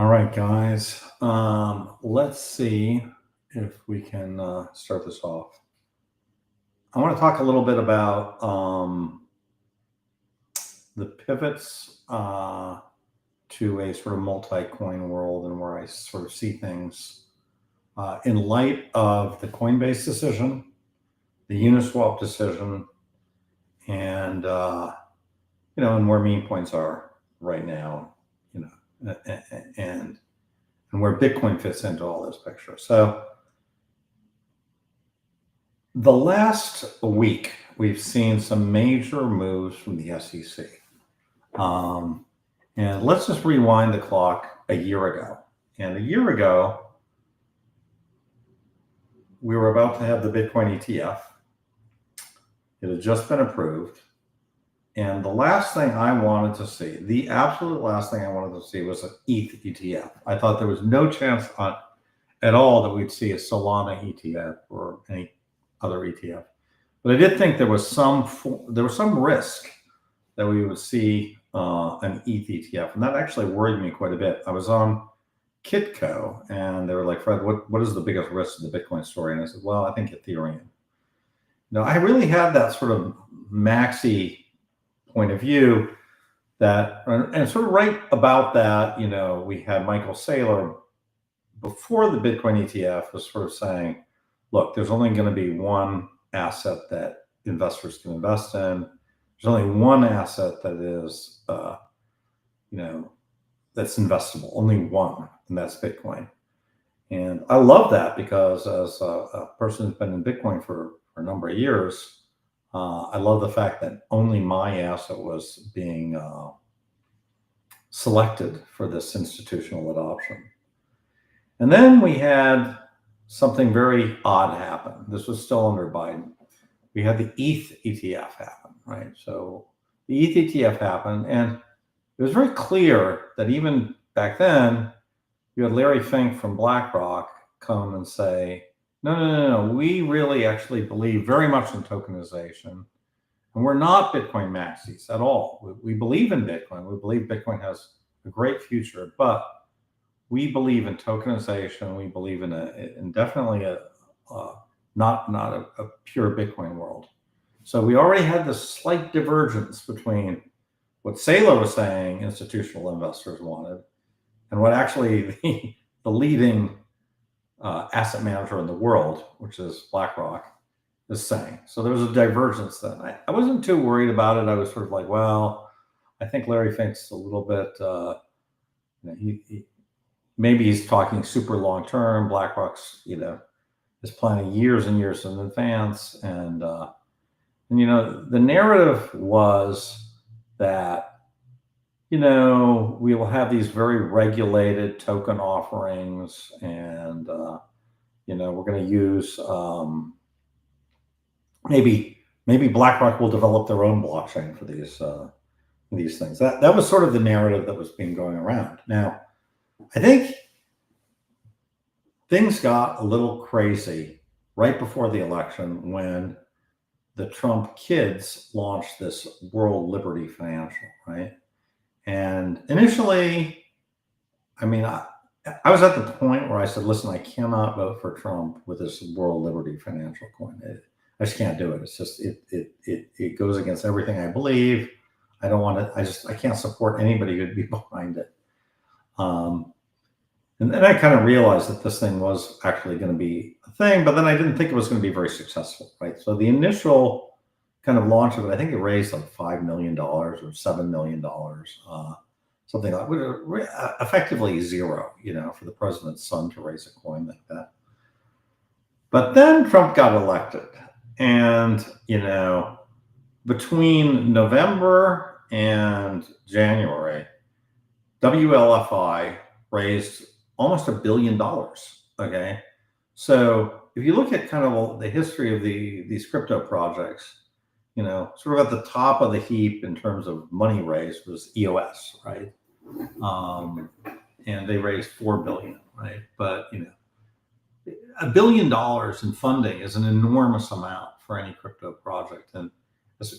All right, guys. Let's see if we can start this off. I want to talk a little bit about the pivots to a sort of multi-coin world and where I sort of see things in light of the Coinbase decision, the UniSwap decision, and and where meme coins are right now, and where Bitcoin fits into all this picture. So the last week, we've seen some major moves from the SEC. And let's just rewind the clock a year ago. And a year ago, we were about to have the Bitcoin ETF. It had just been approved. And the last thing I wanted to see, the absolute last thing I wanted to see was an ETH ETF. I thought there was no chance at all that we'd see a Solana ETF or any other ETF. But I did think there was some risk that we would see an ETH ETF, and that actually worried me quite a bit. I was on Kitco, and they were like, "Fred, what is the biggest risk of the Bitcoin story?" And I said, "Well, I think Ethereum." Now, I really had that sort of maxi point of view and sort of right about that, we had Michael Saylor before the Bitcoin ETF was sort of saying, look, there's only going to be one asset that investors can invest in. There's only one asset that is, that's investable, only one, and that's Bitcoin. And I love that because as a person who's been in Bitcoin for a number of years, I love the fact that only my asset was being selected for this institutional adoption. And then we had something very odd happen. This was still under Biden. We had the ETH ETF happen, right? So the ETH ETF happened, and it was very clear that even back then, you had Larry Fink from BlackRock come and say, no, we really actually believe very much in tokenization, and we're not Bitcoin maxis at all. We believe in Bitcoin. We believe Bitcoin has a great future, but we believe in tokenization. We believe in definitely not a pure Bitcoin world. So we already had this slight divergence between what Saylor was saying institutional investors wanted and what actually the leading asset manager in the world, which is BlackRock, is saying. So there was a divergence then. I wasn't too worried about it. I was sort of like, well, I think Larry Fink's a little bit, maybe he's talking super long term. BlackRock's, is planning years and years in advance. And the narrative was that, we will have these very regulated token offerings, and we're going to use maybe BlackRock will develop their own blockchain for these things. That was sort of the narrative that was being going around. Now, I think things got a little crazy right before the election when the Trump kids launched this World Liberty Financial, right? And initially, I was at the point where I said, listen, I cannot vote for Trump with this World Liberty Financial coin. I just can't do it. It's just, it goes against everything I believe. I don't want to, I can't support anybody who'd be behind it. And then I kind of realized that this thing was actually going to be a thing, but then I didn't think it was going to be very successful, right? So the initial kind of launch of it, I think it raised like $5 million or $7 million, something like effectively zero, for the president's son to raise a coin like that. But then Trump got elected, and between November and January, WLFI raised almost $1 billion. Okay, so if you look at kind of the history of these crypto projects, sort of at the top of the heap in terms of money raised was EOS, right? And they raised $4 billion, right? But $1 billion in funding is an enormous amount for any crypto project, and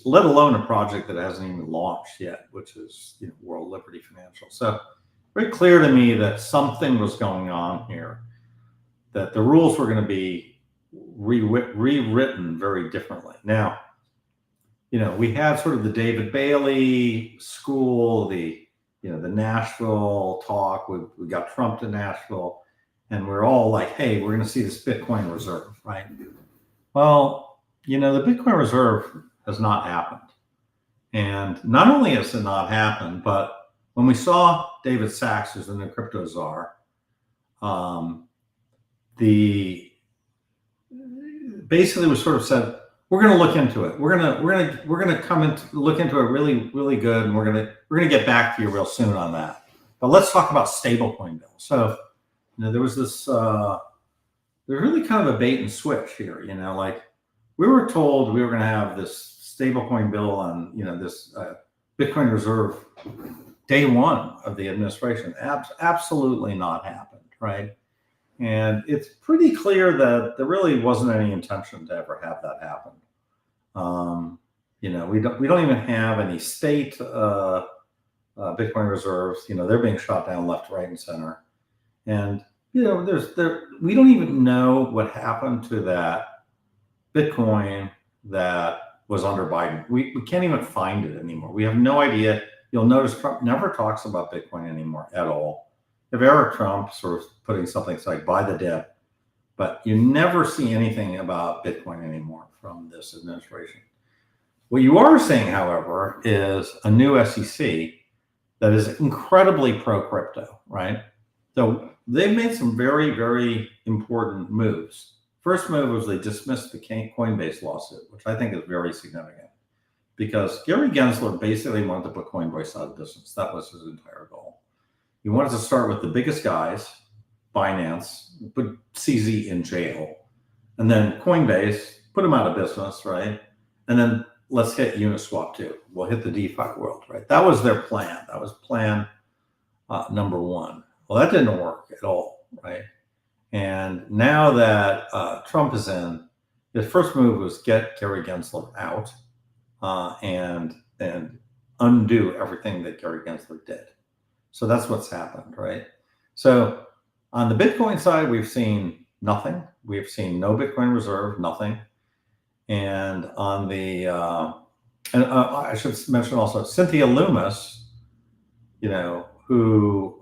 let alone a project that hasn't even launched yet, which is World Liberty Financial. So very clear to me that something was going on here, that the rules were going to be rewritten very differently. Now, we had sort of the David Bailey school, the Nashville talk. We got Trump to Nashville, and we're all like, hey, we're going to see this Bitcoin reserve, right? Well, the Bitcoin reserve has not happened. And not only has it not happened, but when we saw David Sachs, who's the new crypto czar, basically was sort of said, we're going to look into it. We're going to come and look into it really, really good, and we're going to get back to you real soon on that. But let's talk about stablecoin bill. So, there was this. There's really kind of a bait and switch here. Like we were told we were going to have this stablecoin bill on this Bitcoin reserve day one of the administration. Absolutely not happened, right? And it's pretty clear that there really wasn't any intention to ever have that happen. We don't even have any state Bitcoin reserves. They're being shot down left, right, and center. And we don't even know what happened to that Bitcoin that was under Biden. We can't even find it anymore. We have no idea. You'll notice Trump never talks about Bitcoin anymore at all. If Eric Trump sort of putting something like buy the dip, but you never see anything about Bitcoin anymore from this administration. What you are seeing, however, is a new SEC that is incredibly pro-crypto, right? So they've made some very, very important moves. First move was they dismissed the Coinbase lawsuit, which I think is very significant, because Gary Gensler basically wanted to put Coinbase out of business. That was his entire goal. He wanted to start with the biggest guys, Binance, put CZ in jail, and then Coinbase, put him out of business, right? And then let's hit UniSwap too. We'll hit the DeFi world, right? That was their plan. That was plan number one. Well, that didn't work at all, right? And now that Trump is in, his first move was get Gary Gensler out and undo everything that Gary Gensler did. So that's what's happened, right? So on the Bitcoin side, we've seen nothing. We've seen no Bitcoin reserve, nothing. And on the, I should mention also Cynthia Loomis, who,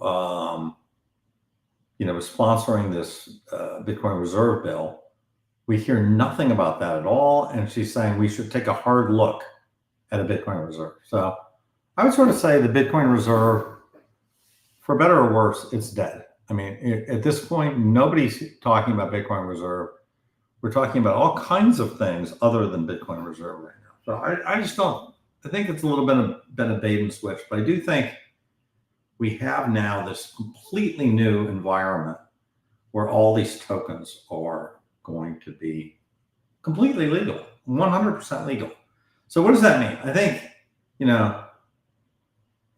was sponsoring this Bitcoin reserve bill. We hear nothing about that at all. And she's saying we should take a hard look at a Bitcoin reserve. So I would sort of say the Bitcoin reserve, for better or worse, it's dead. I mean, at this point, nobody's talking about Bitcoin reserve. We're talking about all kinds of things other than Bitcoin reserve right now. So I just don't, I think it's a little bit of bait and switch, but I do think we have now this completely new environment where all these tokens are going to be completely legal, 100% legal. So what does that mean? I think,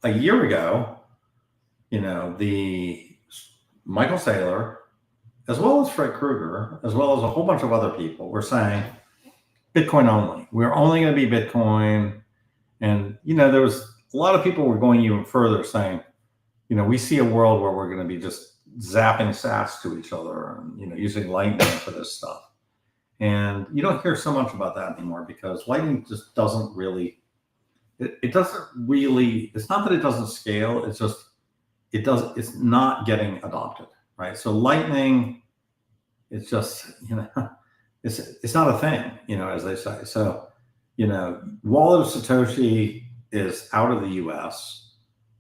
a year ago, the Michael Saylor, as well as Fred Krueger, as well as a whole bunch of other people were saying Bitcoin only. We're only going to be Bitcoin. And, there was a lot of people were going even further saying, we see a world where we're going to be just zapping sats to each other and, using Lightning for this stuff. And you don't hear so much about that anymore because Lightning just doesn't really, it's not that it doesn't scale. It's just, it's not getting adopted, right? So Lightning, it's just, it's not a thing, as they say. So, Wallet of Satoshi is out of the US.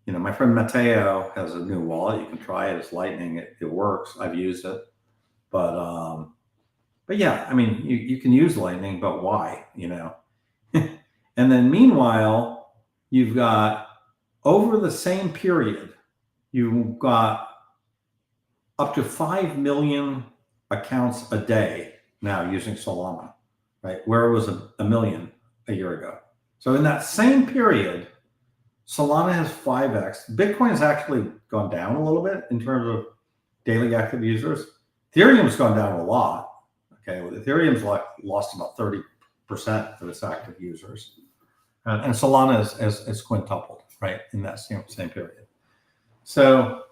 My friend Matteo has a new wallet. You can try it. It's Lightning. It works. I've used it. But yeah, I mean, you can use Lightning, but why, And then meanwhile, you've got over the same period, you've got up to 5 million accounts a day now using Solana, right? Where it was a million a year ago. So in that same period, Solana has 5x. Bitcoin has actually gone down a little bit in terms of daily active users. Ethereum's gone down a lot. Okay, well, Ethereum's lost about 30% of its active users. And Solana is quintupled, right, in that same period. So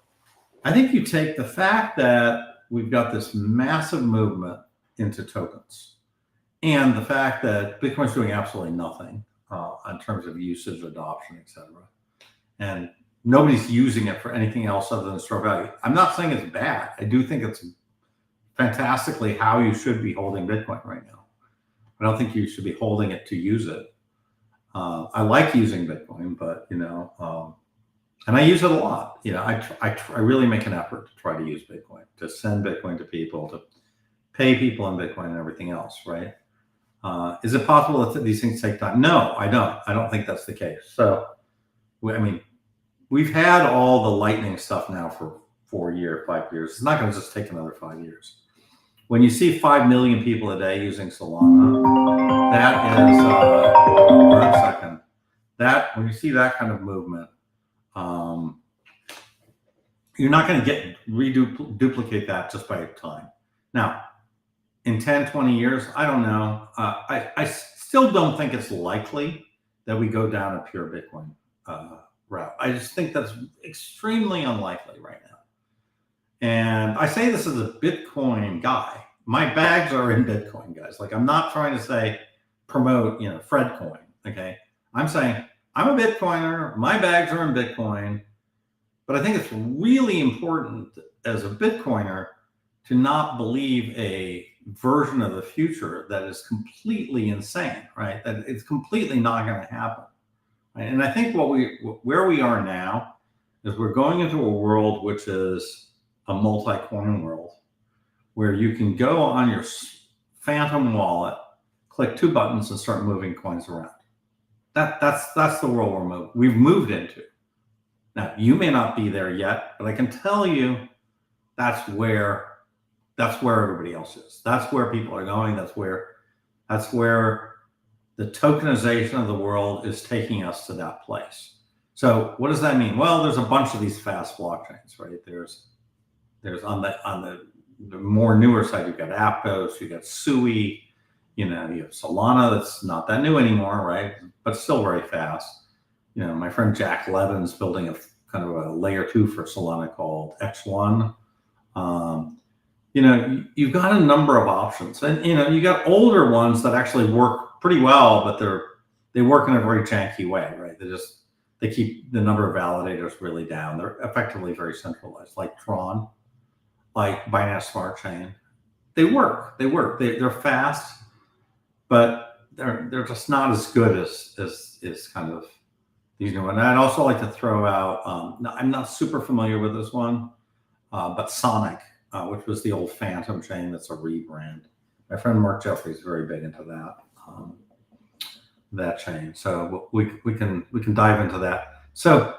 I think you take the fact that we've got this massive movement into tokens and the fact that Bitcoin's doing absolutely nothing in terms of usage, adoption, etc. And nobody's using it for anything else other than store value. I'm not saying it's bad. I do think it's fantastically how you should be holding Bitcoin right now. I don't think you should be holding it to use it. I like using Bitcoin, but and I use it a lot. I really make an effort to try to use Bitcoin, to send Bitcoin to people, to pay people in Bitcoin and everything else, right? Is it possible that these things take time? No, I don't. I don't think that's the case. So, we've had all the Lightning stuff now for 4 years, 5 years. It's not going to just take another 5 years. When you see 5 million people a day using Solana, that is, for a second, when you see that kind of movement, you're not going to duplicate that just by time. Now, in 10, 20 years, I don't know. I still don't think it's likely that we go down a pure Bitcoin route. I just think that's extremely unlikely right now. And I say this as a Bitcoin guy. My bags are in Bitcoin, guys. Like, I'm not trying to say promote, Fred coin. Okay. I'm saying I'm a Bitcoiner. My bags are in Bitcoin. But I think it's really important as a Bitcoiner to not believe a version of the future that is completely insane, right? That it's completely not going to happen. Right? And I think where we are now is we're going into a world which is a multi-coin world, where you can go on your Phantom wallet, click 2 buttons, and start moving coins around. That's the world we've moved into. Now, you may not be there yet, but I can tell you that's where everybody else is. That's where people are going. That's where the tokenization of the world is taking us to that place. So what does that mean? Well, there's a bunch of these fast blockchains, right? There's on the more newer side, you've got Aptos, you've got Sui, you have Solana that's not that new anymore, right? But still very fast. My friend Jack Levin's building a kind of a layer 2 for Solana called X1. You've got a number of options, and you got older ones that actually work pretty well, but they work in a very janky way, right? They keep the number of validators really down. They're effectively very centralized, like Tron, like Binance Smart Chain. They work. They're fast, but they're just not as good as kind of these new ones. And I'd also like to throw out. I'm not super familiar with this one, but Sonic, which was the old Phantom chain. That's a rebrand. My friend Mark Jeffrey is very big into that chain. So we can dive into that. So,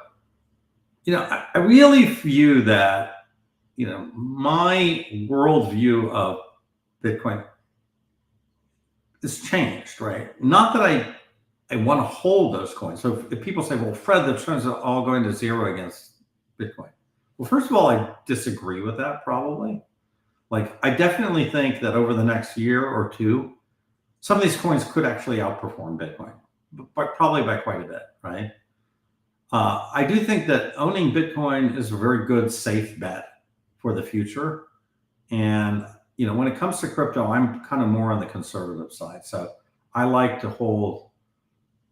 I really view that, my worldview of Bitcoin is changed, right? Not that I want to hold those coins. So if people say, well, Fred, the trends are all going to zero against Bitcoin. Well, first of all, I disagree with that probably. Like, I definitely think that over the next year or two, some of these coins could actually outperform Bitcoin, but probably by quite a bit, right? I do think that owning Bitcoin is a very good, safe bet for the future. And, when it comes to crypto, I'm kind of more on the conservative side. So I like to hold,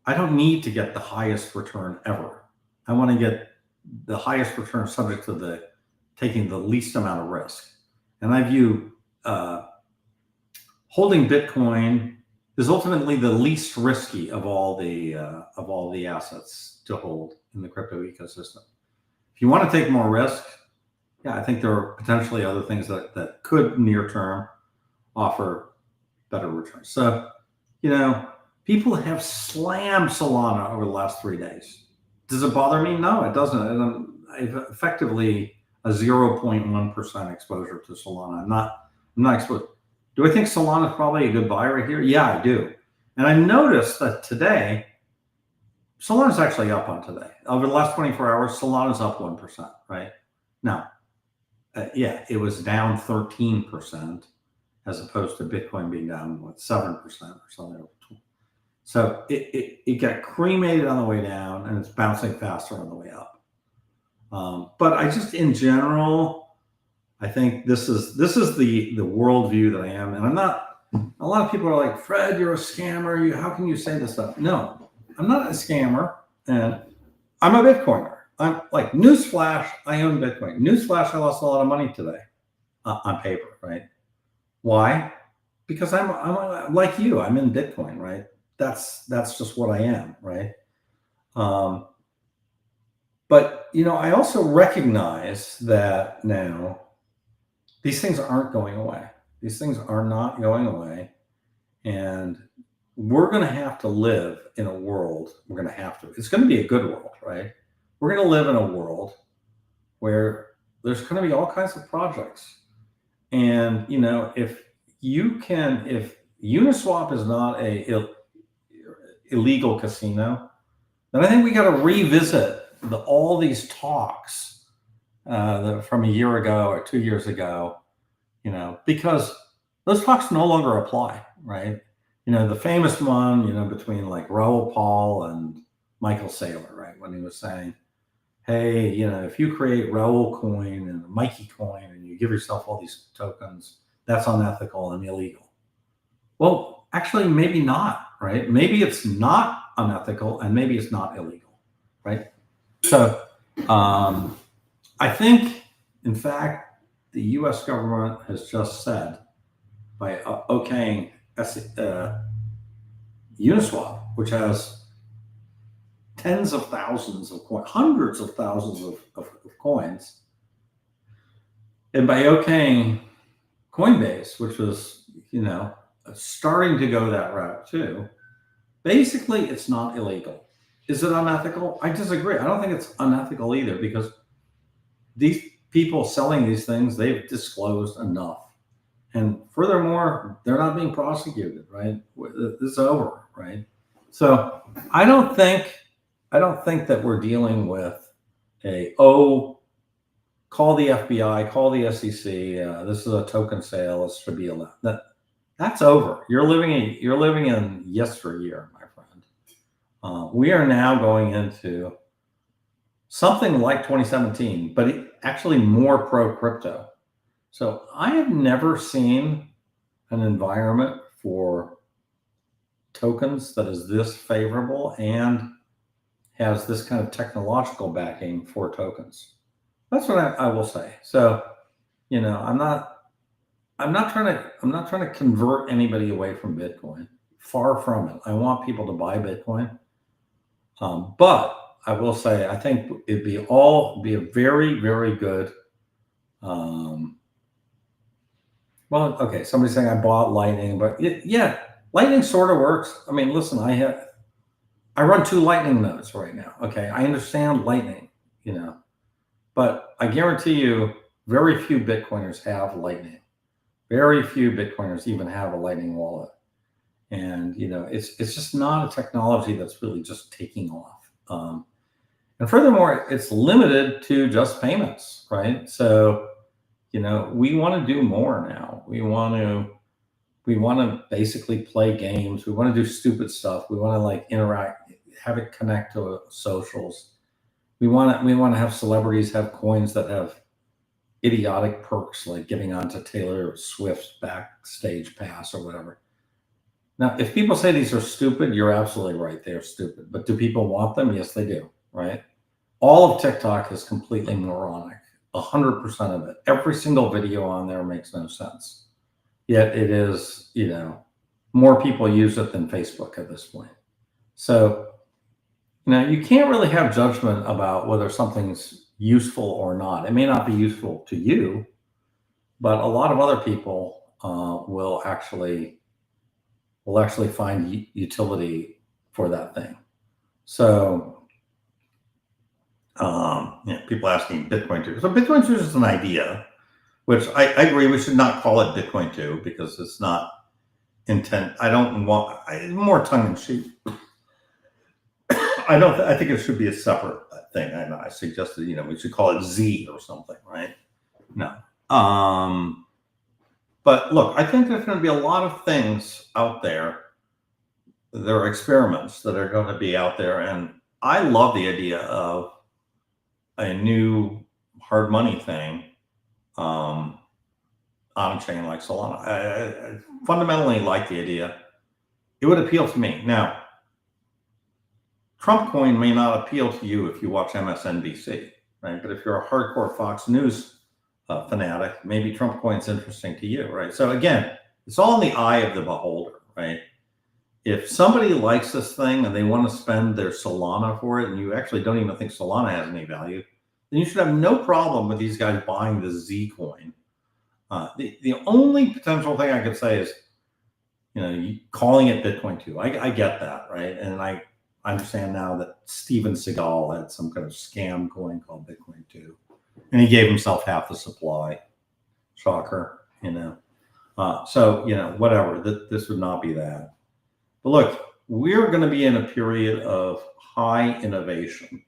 I don't need to get the highest return ever. I want to get the highest return subject to taking the least amount of risk. And I view holding Bitcoin is ultimately the least risky of all the assets to hold in the crypto ecosystem. If you want to take more risk, yeah, I think there are potentially other things that could near term offer better returns. So, people have slammed Solana over the last 3 days. Does it bother me? No, it doesn't. I've effectively a 0.1% exposure to Solana. I'm not exposed. Do I think Solana is probably a good buy right here? Yeah, I do. And I noticed that today, Solana is actually up on today. Over the last 24 hours, Solana is up 1%, right? Now, it was down 13% as opposed to Bitcoin being down, 7% or something. So it got cremated on the way down, and it's bouncing faster on the way up. But I just, in general, I think this is the worldview that I am, and I'm not. A lot of people are like, Fred, you're a scammer. How can you say this stuff? No, I'm not a scammer, and I'm a Bitcoiner. I'm like, newsflash, I own Bitcoin. Newsflash, I lost a lot of money today on paper, right? Why? Because I'm like you. I'm in Bitcoin, right? That's just what I am, right? But I also recognize that now these things aren't going away. These things are not going away, and we're going to have to live in a world. It's going to be a good world, right? We're going to live in a world where there's going to be all kinds of projects. And, if UniSwap is not a illegal casino, then I think we got to revisit all these talks from a year ago or 2 years ago, because those talks no longer apply, right? The famous one, between like Raoul Pal and Michael Saylor, right? When he was saying, hey, if you create Raoul coin and Mikey coin and you give yourself all these tokens, that's unethical and illegal. Well, actually, maybe not, right? Maybe it's not unethical and maybe it's not illegal, right? So I think, in fact, the US government has just said by okaying UniSwap, which has tens of thousands of coins, hundreds of thousands of coins, and by okaying Coinbase, which was, starting to go that route too, basically it's not illegal. Is it unethical? I disagree. I don't think it's unethical either, because these people selling these things, they've disclosed enough. And furthermore, they're not being prosecuted, right? It's over, right? So I don't think that we're dealing with call the FBI, call the SEC. This is a token sale. It should be allowed. That's over. You're living in yesteryear, my friend. We are now going into something like 2017, but actually more pro crypto. So I have never seen an environment for tokens that is this favorable and has this kind of technological backing for tokens. That's what I will say. So, I'm not trying to convert anybody away from Bitcoin. Far from it. I want people to buy Bitcoin. But I will say, I think it'd be a very, very good. Well, okay, somebody's saying I bought Lightning, but Lightning sort of works. I mean, listen, I run 2 Lightning nodes right now. Okay, I understand Lightning, but I guarantee you, very few Bitcoiners have Lightning. Very few Bitcoiners even have a Lightning wallet, and it's just not a technology that's really just taking off. And furthermore, it's limited to just payments, right? So, we want to do more now. We want to basically play games. We want to do stupid stuff. We want to interact, have it connect to socials. We want to have celebrities have coins that have idiotic perks, like getting onto Taylor Swift's backstage pass or whatever. Now, if people say these are stupid, you're absolutely right. They're stupid. But do people want them? Yes, they do, right? All of TikTok is completely moronic. 100% of it. Every single video on there makes no sense. Yet it is, more people use it than Facebook at this point. So, you can't really have judgment about whether something's useful or not. It may not be useful to you, but a lot of other people will actually find utility for that thing. So, people asking Bitcoin 2. So Bitcoin 2 is just an idea, which I agree we should not call it Bitcoin 2 because it's not intent. More tongue in cheek. I think it should be a separate thing. I suggested, we should call it Z or something, right? No. But look, I think there's going to be a lot of things out there. There are experiments that are going to be out there. And I love the idea of a new hard money thing on a chain like Solana. I fundamentally like the idea. It would appeal to me. Now, Trump coin may not appeal to you if you watch MSNBC, right? But if you're a hardcore Fox News fanatic, maybe Trump coin's interesting to you, right? So again, it's all in the eye of the beholder, right? If somebody likes this thing and they want to spend their Solana for it, and you actually don't even think Solana has any value, then you should have no problem with these guys buying the Z coin. The only potential thing I could say is, calling it Bitcoin 2. I get that, right? And I understand now that Steven Seagal had some kind of scam coin called Bitcoin 2. And he gave himself half the supply. Shocker, So, whatever. This would not be that. But look, we're going to be in a period of high innovation.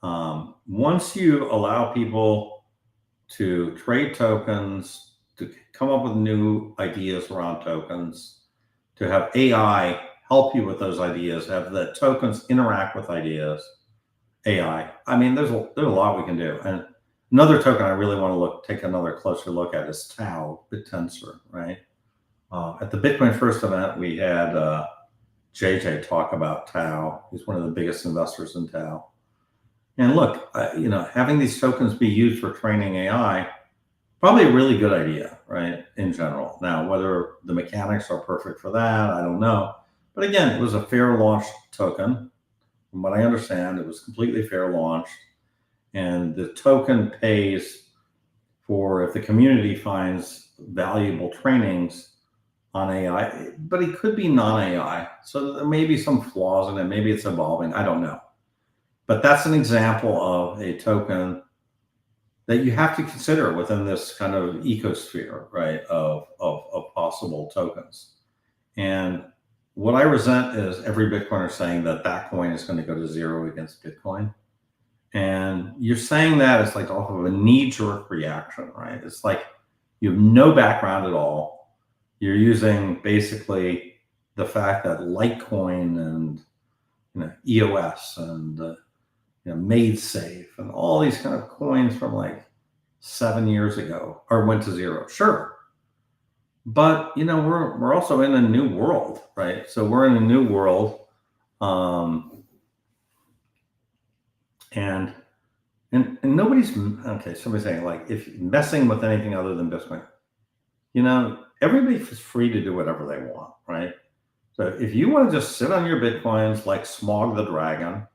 Once you allow people to trade tokens, to come up with new ideas around tokens, to have AI help you with those ideas, have the tokens interact with ideas, AI. I mean, there's a lot we can do. And another token I really want to take another closer look at is Tau, BitTensor, right? At the Bitcoin First event, we had JJ talk about Tau. He's one of the biggest investors in Tau. And look, having these tokens be used for training AI, probably a really good idea, right, in general. Now, whether the mechanics are perfect for that, I don't know. But again, it was a fair launch token. From what I understand, it was completely fair launched. And the token pays for if the community finds valuable trainings on AI, but it could be non-AI. So there may be some flaws in it. Maybe it's evolving. I don't know. But that's an example of a token that you have to consider within this kind of ecosphere, right, of possible tokens. And what I resent is every Bitcoiner saying that coin is going to go to zero against Bitcoin. And you're saying that it's like off of a knee-jerk reaction, right? It's like you have no background at all. You're using basically the fact that Litecoin and EOS and MadeSafe and all these kind of coins from like 7 years ago went to zero. Sure. But we're also in a new world, right? So we're in a new world. And nobody's okay. Somebody's saying like if messing with anything other than Bitcoin, everybody's free to do whatever they want, right? So if you want to just sit on your Bitcoins like Smog the Dragon,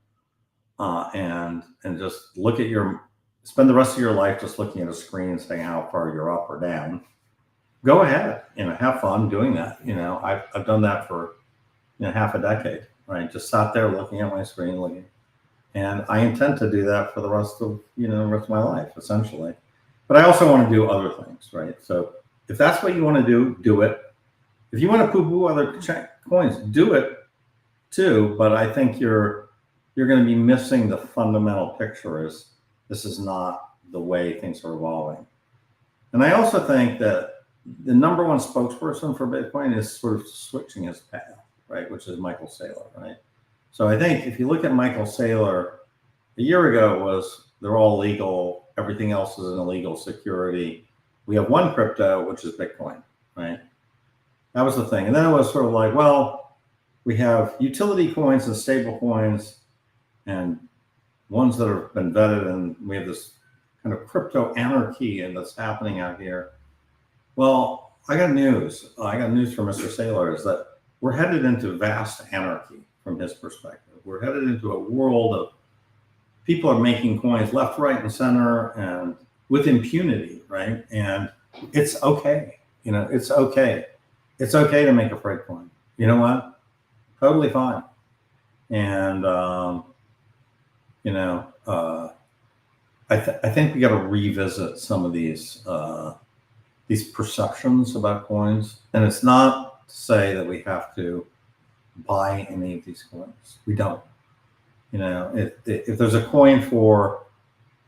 and just spend the rest of your life just looking at a screen saying how far you're up or down, go ahead, have fun doing that. I've done that for half a decade, right? Just sat there looking at my screen, and I intend to do that for the rest of my life, essentially. But I also want to do other things, right? So if that's what you want to do, do it. If you want to poo-poo other coins, do it too. But I think you're going to be missing the fundamental picture. Is this is not the way things are evolving. And I also think that the number one spokesperson for Bitcoin is sort of switching his path, right? Which is Michael Saylor, right? So I think if you look at Michael Saylor, a year ago they're all legal. Everything else is an illegal security. We have one crypto, which is Bitcoin, right? That was the thing. And then it was sort of like, well, we have utility coins and stable coins and ones that have been vetted, and we have this kind of crypto anarchy and that's happening out here. Well, I got news. I got news from Mr. Saylor is that we're headed into vast anarchy from his perspective. We're headed into a world of people are making coins left, right, and center and with impunity, right? And it's okay. It's okay. It's okay to make a freight coin. You know what? Totally fine. And, I think we got to revisit some of these perceptions about coins. And it's not to say that we have to buy any of these coins. We don't. If there's a coin for,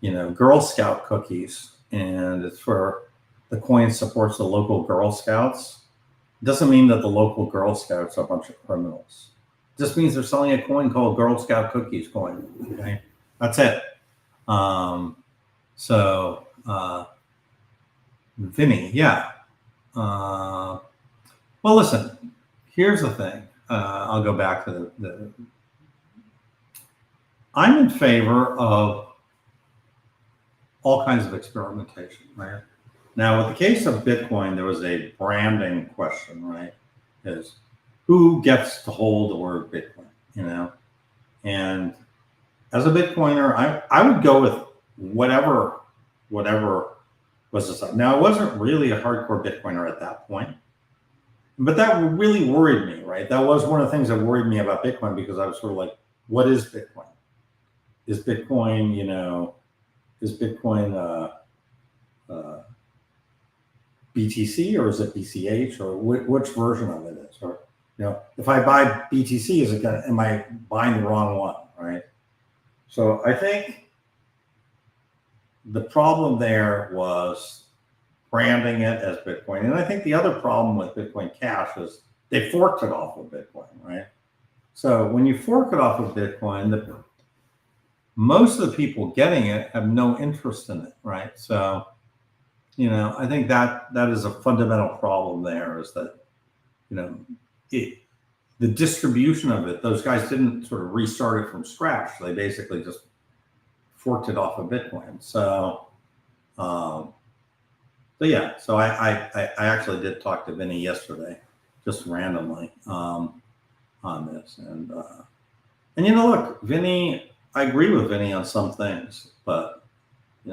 Girl Scout cookies and it's for the coin supports the local Girl Scouts, it doesn't mean that the local Girl Scouts are a bunch of criminals. It just means they're selling a coin called Girl Scout cookies coin. Okay, that's it. So Vinny, yeah. Well, listen, here's the thing. I'll go back to the I'm in favor of all kinds of experimentation, right? Now, with the case of Bitcoin, there was a branding question, right? Is who gets to hold the word Bitcoin, you know? And as a Bitcoiner, I would go with whatever was decided. Now, I wasn't really a hardcore Bitcoiner at that point, but that really worried me, right? That was one of the things that worried me about Bitcoin, because I was sort of like, what is Bitcoin? Is Bitcoin, BTC, or is it BCH, or which version of it is? Or, if I buy BTC, am I buying the wrong one, right? So I think the problem there was branding it as Bitcoin. And I think the other problem with Bitcoin Cash is they forked it off of Bitcoin, right? So when you fork it off of Bitcoin, most of the people getting it have no interest in it, right? So, I think that is a fundamental problem there, is that, the distribution of it, those guys didn't sort of restart it from scratch. They basically just forked it off of Bitcoin. So yeah, so I actually did talk to Vinny yesterday, just randomly, on this. And look, Vinny, I agree with Vinny on some things, but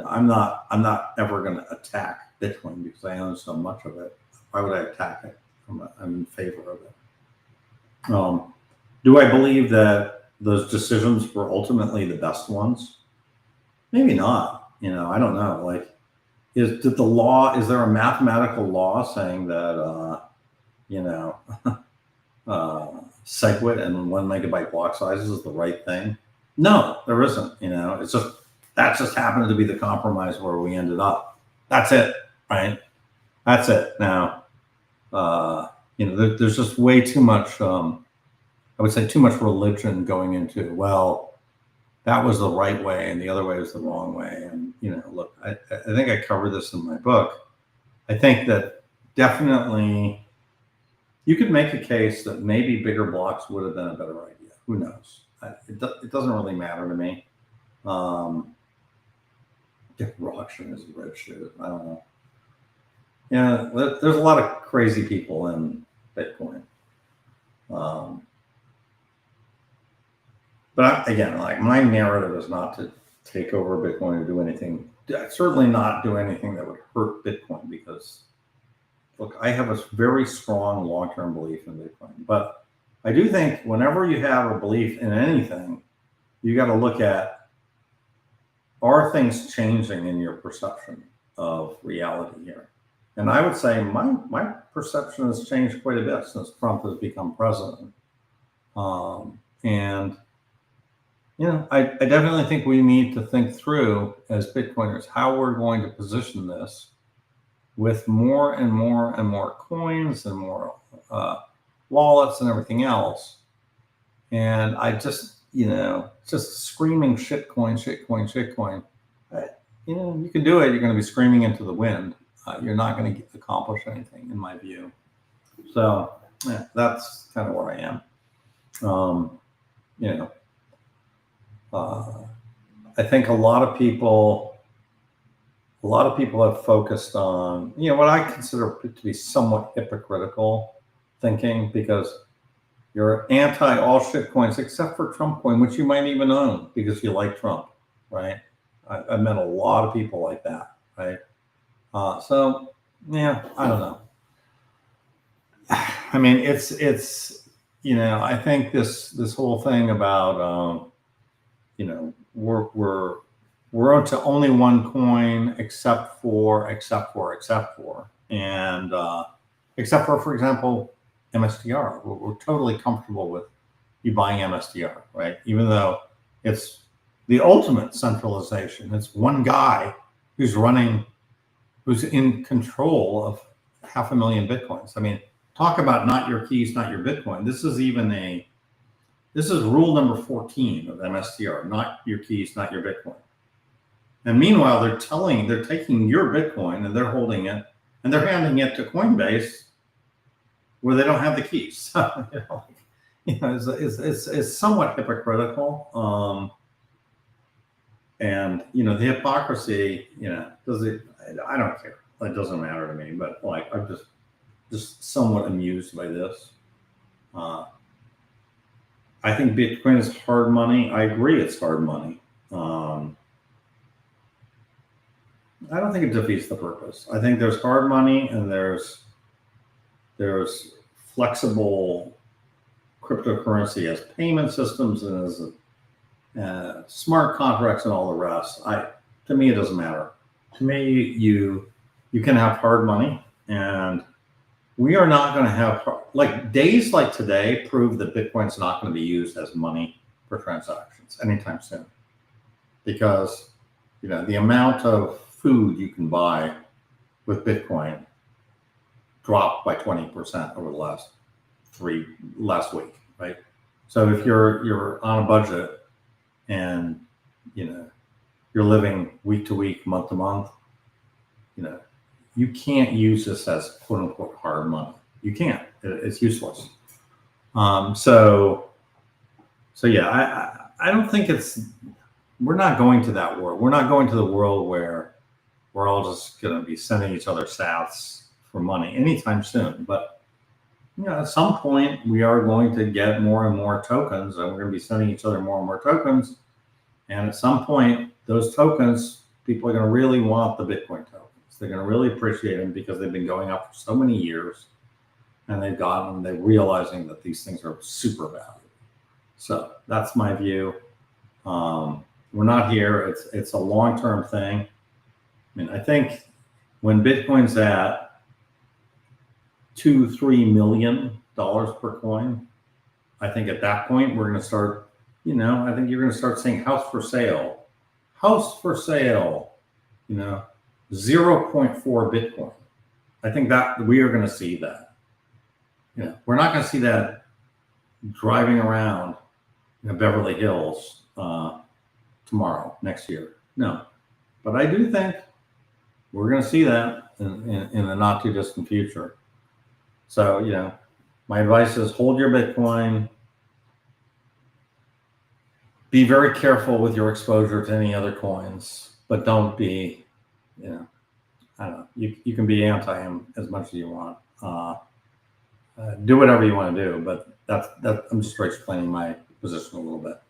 I'm not ever going to attack Bitcoin because I own so much of it. Why would I attack it? I'm in favor of it. Do I believe that those decisions were ultimately the best ones? Maybe not. I don't know. Like, is there a mathematical law saying that SegWit and 1 megabyte block sizes is the right thing? No, there isn't. It's just that just happened to be the compromise where we ended up. That's it, right? That's it. Now, there's just way too much. I would say too much religion going into, well, that was the right way and the other way was the wrong way. And look, I think I covered this in my book. I think that definitely you could make a case that maybe bigger blocks would have been a better idea. Who knows? It doesn't really matter to me. Auction is a red shoe. I don't know. There's a lot of crazy people in Bitcoin. But again, like, my narrative is not to take over Bitcoin or do anything. Certainly not do anything that would hurt Bitcoin, because, look, I have a very strong long-term belief in Bitcoin. But I do think whenever you have a belief in anything, you got to look at, are things changing in your perception of reality here? And I would say my perception has changed quite a bit since Trump has become president. And I definitely think we need to think through, as Bitcoiners, how we're going to position this with more and more and more coins and more wallets and everything else. And I just, just screaming shitcoin. You can do it. You're going to be screaming into the wind. You're not going to accomplish anything, in my view. So yeah, that's kind of where I am. I think a lot of people have focused on, what I consider to be somewhat hypocritical thinking, because you're anti all shitcoins except for Trump coin, which you might even own because you like Trump, right? I've met a lot of people like that, right? So yeah, I don't know. I mean, it's I think this whole thing about we're onto only one coin except for, and except for example, MSTR. We're totally comfortable with you buying MSTR, right? Even though it's the ultimate centralization. It's one guy who's in control of 500,000 Bitcoins. I mean, talk about not your keys, not your Bitcoin. This is rule number 14 of MSTR, not your keys, not your Bitcoin. And meanwhile, they're taking your Bitcoin and they're holding it and they're handing it to Coinbase where they don't have the keys. It's somewhat hypocritical. And the hypocrisy, does it? I don't care. It doesn't matter to me. But like, I'm just somewhat amused by this. I think Bitcoin is hard money. I agree, it's hard money. I don't think it defeats the purpose. I think there's hard money and there's flexible cryptocurrency as payment systems and as smart contracts and all the rest. To me, it doesn't matter. To me, you can have hard money, and we are not going to have days like today prove that Bitcoin's not going to be used as money for transactions anytime soon, because the amount of food you can buy with Bitcoin dropped by 20% over the last week, right? So if you're on a budget and you're living week to week, month to month, you can't use this as quote unquote hard money. You can't. It's useless. So yeah, I don't think we're not going to that world. We're not going to the world where we're all just going to be sending each other sats for money anytime soon. But at some point, we are going to get more and more tokens, and we're going to be sending each other more and more tokens. And at some point, those tokens, people are going to really want the Bitcoin tokens. They're going to really appreciate them because they've been going up for so many years, and they're realizing that these things are super valuable. So that's my view. We're not here. It's a long-term thing. I think when Bitcoin's at $2-3 million per coin, I think at that point we're going to start. I think you're going to start saying house for sale, 0.4 Bitcoin. I think that we are going to see that. We're not going to see that driving around Beverly Hills tomorrow, next year. No, but I do think we're going to see that in the not too distant future. So, my advice is hold your Bitcoin. Be very careful with your exposure to any other coins, but don't be, I don't know. You can be anti them as much as you want. Do whatever you want to do, but that's I'm just explaining my position a little bit.